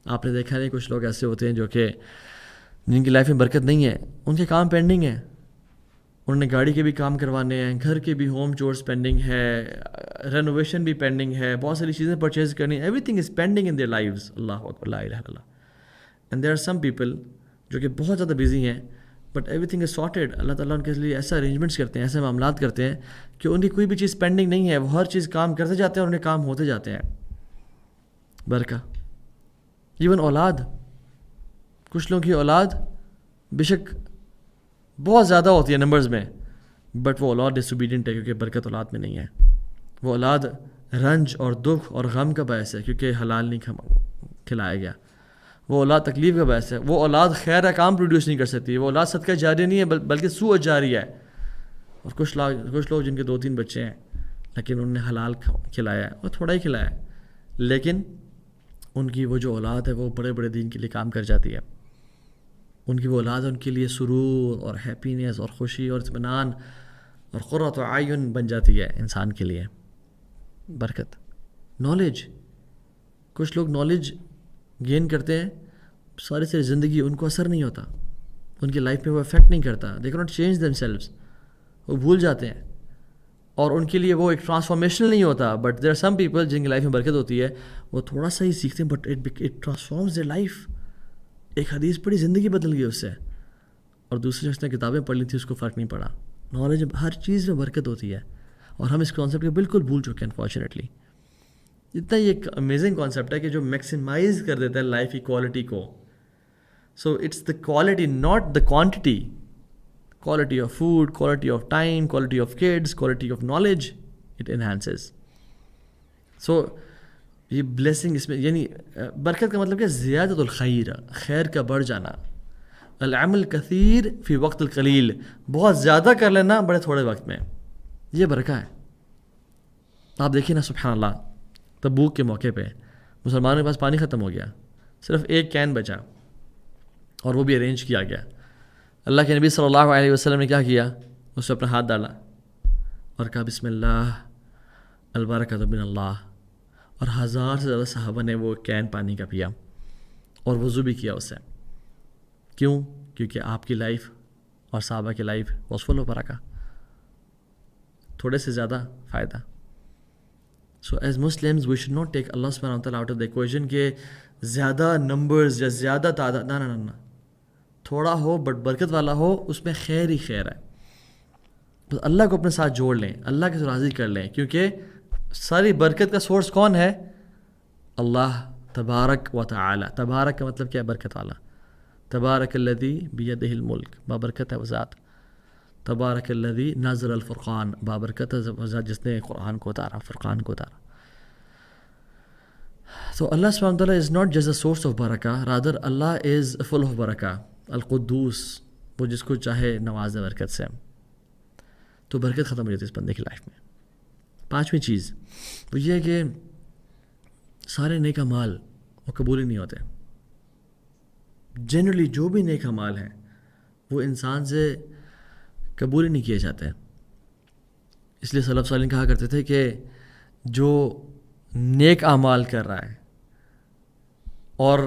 آپ نے دیکھا نہیں کچھ لوگ ایسے ہوتے ہیں جو کہ جن کی لائف میں برکت نہیں ہے، ان کے کام پینڈنگ ہیں، انہوں نے گاڑی کے بھی کام کروانے ہیں، گھر کے بھی ہوم چورس پینڈنگ ہے، رینوویشن بھی پینڈنگ ہے، بہت ساری چیزیں پرچیز کرنی، everything is pending in their lives. اللہ اکبر، لا الہ الا اللہ. And there are some people جو کہ بہت زیادہ بزی ہیں but everything is sorted. اللہ تعالیٰ ان کے لیے ایسا ارینجمنٹس کرتے ہیں، ایسے معاملات کرتے ہیں کہ ان کی کوئی بھی چیز پینڈنگ نہیں ہے، وہ ہر چیز کام کرتے جاتے ہیں اور انہیں کام ہوتے جاتے ہیں. برکہ. ایون اولاد، کچھ لوگوں کی اولاد بے شک بہت زیادہ ہوتی ہے نمبرز میں، بٹ وہ اولاد ڈس اوبیڈینٹ ہے کیونکہ برکت اولاد میں نہیں ہے. وہ اولاد رنج اور دکھ اور غم کا باعث ہے کیونکہ حلال نہیں کھلایا گیا. وہ اولاد تکلیف کا باعث ہے. وہ اولاد خیر کام پروڈیوس نہیں کر سکتی. وہ اولاد صدقہ جاری نہیں ہے بلکہ سوء جاری ہے. اور کچھ لوگ جن کے 2-3 بچے ہیں لیکن انہوں نے حلال کھلایا ہے اور تھوڑا ہی کھلایا ہے، لیکن ان کی وہ جو اولاد ہے وہ بڑے بڑے دین کے لیے کام کر جاتی ہے. ان کی وہ اولاد ان کے لیے سرور اور ہیپینس اور خوشی اور اطمینان اور قرۃ اعین بن جاتی ہے انسان کے لیے. برکت. نالج. کچھ لوگ نالج گین کرتے ہیں ساری زندگی، ان کو اثر نہیں ہوتا، ان کی لائف میں وہ افیکٹ نہیں کرتا. They can't change them selves. وہ بھول جاتے ہیں اور ان کے لیے وہ ایک ٹرانسفارمیشنل نہیں ہوتا. But there are some people جن کی لائف میں برکت ہوتی ہے، وہ تھوڑا سا ہی سیکھتے ہیں but it transforms their life. ایک حدیث پڑھی، زندگی بدل گئی اس سے، اور دوسری شخص نے کتابیں پڑھ لی تھی، اس کو فرق نہیں پڑا. نالج، ہر چیز میں برکت ہوتی ہے اور ہم اس کانسیپٹ کو بالکل بھول چکے ہیں انفارچونیٹلی. اتنا ہی ایک امیزنگ کانسیپٹ ہے کہ جو میکسیمائز کر دیتا ہے لائف کی کوالٹی کو. So it's the quality not the quantity. Quality of food, quality of time, quality of kids, quality of knowledge, it enhances. So یہ بلیسنگ اس میں، یعنی برکت کا مطلب کہ زیادت الخیر، خیر کا بڑھ جانا. العمل کثیر فی وقت القلیل، بہت زیادہ کر لینا بڑے تھوڑے وقت میں، یہ برکہ ہے. آپ دیکھیے نا، سبحان اللہ، تبوک کے موقع پہ مسلمانوں کے پاس پانی ختم ہو گیا، صرف ایک کین بچا اور وہ بھی ارینج کیا گیا. اللہ کے نبی صلی اللہ علیہ وسلم نے کیا کیا؟ اس پہ اپنا ہاتھ ڈالا اور کہا بسم اللہ البرکۃ من اللہ، اور 1000 سے زیادہ صحابہ نے وہ کین پانی کا پیا اور وضو بھی کیا اس سے. کیوں؟ کیونکہ آپ کی لائف اور صحابہ کی لائف واز فل آف برکہ، تھوڑے سے زیادہ فائدہ. So as Muslims we should not take اللہ سبحانہ وتعالیٰ آؤٹ آف دا ایکویشن کہ زیادہ نمبرز یا زیادہ تعداد، نہ تھوڑا ہو بٹ برکت والا ہو، اس میں خیر ہی خیر ہے. بس اللہ کو اپنے ساتھ جوڑ لیں، اللہ کے راضی کر لیں، کیونکہ ساری برکت کا سورس کون ہے؟ اللہ تبارک و تعالی. تبارک کا مطلب کیا ہے؟ برکت والا. تبارک الذی بیدہ الملک، بابرکت ہے وہ ذات. تبارک الذی نزل الفرقان، بابرکت ہے وہ ذات جس نے قرآن کو اتارا، فرقان کو اتارا. So Allah subhanahu wa ta'ala is not just a source of barakah, rather Allah is full of barakah. القدوس، وہ جس کو چاہے نواز برکت سے. تو برکت ختم ہو جاتی ہے اس بندے کی لائف میں. 5ویں چیز وہ یہ ہے کہ سارے نیک اعمال وہ قبول ہی نہیں ہوتے. جنرلی جو بھی نیک اعمال ہیں وہ انسان سے قبول ہی نہیں کیے جاتے. اس لیے سلف صالحین کہا کرتے تھے کہ جو نیک اعمال کر رہا ہے اور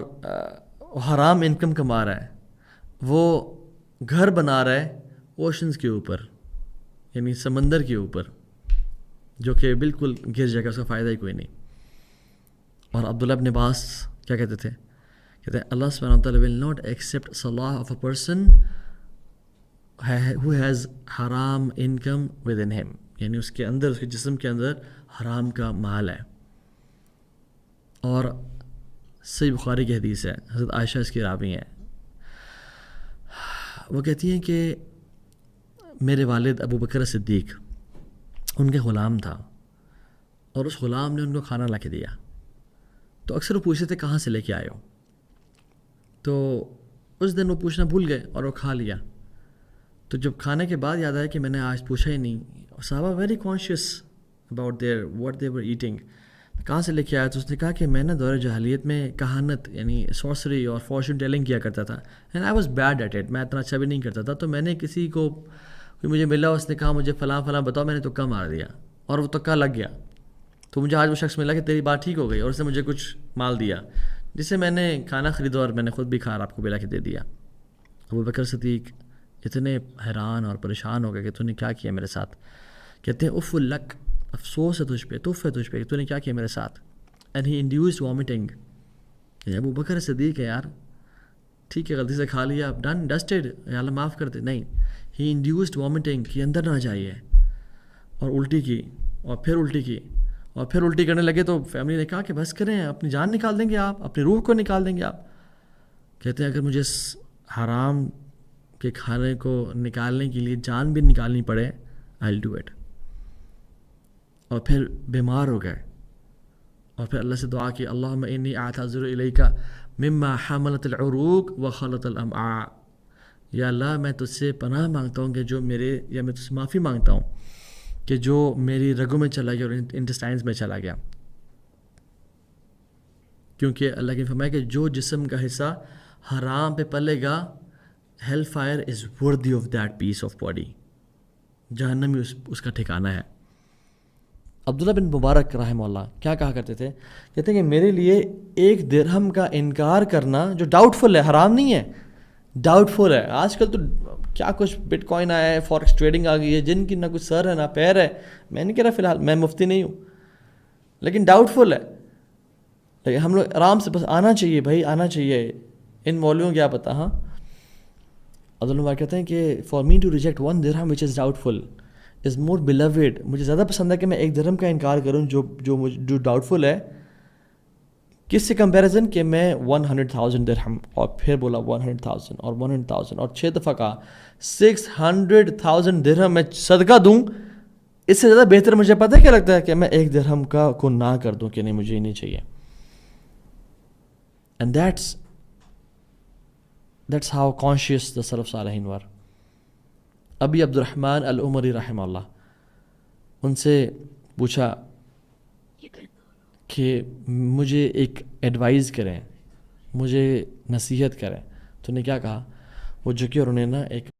حرام انکم کما رہا ہے، وہ گھر بنا رہا ہے اوشنز کے اوپر، یعنی سمندر کے اوپر، جو کہ بالکل گر جائے گا، اس کا فائدہ ہی کوئی نہیں. اور عبداللہ ابن عباس کیا کہتے تھے؟ کہتے ہیں اللہ سبحانہ وتعالی will not accept صلاح of a person who has حرام income within him، یعنی اس کے اندر، اس کے جسم کے اندر حرام کا مال ہے. اور صحیح بخاری کی حدیث ہے، حضرت عائشہ اس کی راوی ہیں. وہ کہتی ہیں کہ میرے والد ابو بکر صدیق، ان کے غلام تھا اور اس غلام نے ان کو کھانا لا کے دیا. تو اکثر وہ پوچھتے تھے کہاں سے لے کے آئے ہو، تو اس دن وہ پوچھنا بھول گئے اور وہ کھا لیا. تو جب کھانے کے بعد یاد آیا کہ میں نے آج پوچھا ہی نہیں، صحابہ very conscious about their what they were eating, کہاں سے لے کے آیا؟ تو اس نے کہا کہ میں نے دور جاہلیت میں کہانت یعنی سورسری اور فارچون ٹیلنگ کیا کرتا تھا، and I was bad at it, میں اتنا اچھا بھی نہیں کرتا تھا. تو میں نے کسی کو، کوئی مجھے ملا، اس نے کہا مجھے فلاں فلاں بتاؤ، میں نے تکا مار دیا اور وہ تکا لگ گیا. تو مجھے آج وہ شخص ملا کہ تیری بات ٹھیک ہو گئی اور اس نے مجھے کچھ مال دیا. جسے میں نے کھانا خریدا اور میں نے خود بھی کھا آپ کو بھی لا کے دے دیا. ابو بکر صدیق اتنے حیران اور پریشان ہو گئے کہ تو نے کیا کیا میرے ساتھ. کہتے ہیں اف لک، افسوس ہے تجھ پہ، تف ہے تجھ پہ کہ تو نے کیا کیا میرے ساتھ. And he induced vomiting. Abu Bakr Siddique ہے یار، ٹھیک ہے غلطی سے کھا لیا، ڈن ڈسٹڈ، یا اللہ معاف کر دے. نہیں، ہی انڈیوسڈ وامٹنگ کہ اندر نہ جائیے، اور الٹی کی اور پھر الٹی کی اور پھر الٹی کرنے لگے. تو فیملی نے کہا کہ بس کریں، اپنی جان نکال دیں گے آپ، اپنی روح کو نکال دیں گے آپ. کہتے ہیں اگر مجھے حرام کے کھانے کو نکالنے کے لیے جان بھی نکالنی پڑے آئی ول ڈو اٹ. اور پھر بیمار ہو گئے اور پھر اللہ سے دعا کی اللہم انی اعتذر الیک مما حملت العروق وخلط الامعاء. یا اللہ میں تجھ سے پناہ مانگتا ہوں کہ جو میرے، یا میں تجھ سے معافی مانگتا ہوں کہ جو میری رگوں میں چلا گیا اور انٹسٹائنز میں چلا گیا. کیونکہ اللہ کی فرمایا کہ جو جسم کا حصہ حرام پہ پلے گا hell fire is worthy of that piece of body. جہنم ہی اس کا ٹھکانہ ہے. عبداللہ بن مبارک رحمہ اللہ کیا کہا کرتے تھے؟ کہتے ہیں کہ میرے لیے 1 درہم کا انکار کرنا جو ڈاؤٹ فل ہے، حرام نہیں ہے، ڈاؤٹ فل ہے. آج کل تو کیا کچھ بٹ کوائن آیا ہے، فوریکس ٹریڈنگ آ گئی ہے، جن کی نہ کچھ سر ہے نہ پیر ہے. میں نہیں کہہ رہا فی الحال، میں مفتی نہیں ہوں، لیکن ڈاؤٹ فل ہے. لیکن ہم لوگ آرام سے بس آنا چاہیے بھائی، آنا چاہیے. ان مولویوں کیا پتہ. ہاں عبداللہ کہتے ہیں کہ فار می ٹو ریجیکٹ 1 درہم وچ از ڈاؤٹ فل از مور بلیوڈ. مجھے زیادہ پسند ہے کہ میں 1 درہم کا انکار کروں جو ڈاؤٹ فل ہے. کس سے کمپیریزن کہ میں 100,000 درہم، اور پھر بولا 100,000 اور 100,000 اور 6 دفعہ کہا 600,000 درہم میں صدقہ دوں. اس سے زیادہ بہتر مجھے پتہ کیا لگتا ہے کہ میں 1 درہم کا کو نہ کر دوں کہ نہیں مجھے ہی نہیں چاہیے. اینڈ دیٹس ہاؤ کانشیس دا سلف صالحین ور. ابی عبد الرحمن العمری رحمہ اللہ، ان سے پوچھا کہ مجھے ایک ایڈوائز کریں، مجھے نصیحت کریں. تو نے کیا کہا؟ وہ جھکے اور انہیں نا ایک